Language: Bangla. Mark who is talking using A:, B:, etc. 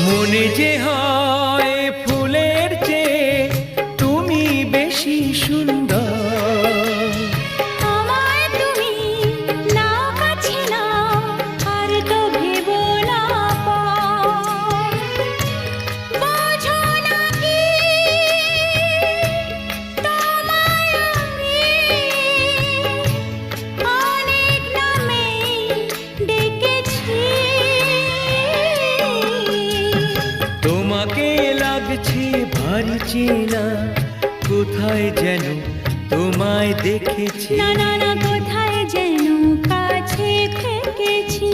A: মনে যে হয় ফুলের চেয়ে তুমি বেশি সুন্দর।
B: আমায় তুমি না কাছে নাও, আর তো ভেবো না পর। বোঝো না কি তোমায় আমি অনেক নামেই ডেকেছি।
A: তোমাকে লাগছে ভারী চেনা, কোথায় যেন তোমায় দেখেছি।
B: না না না, কোথায় যেন কাছে থেকেছি।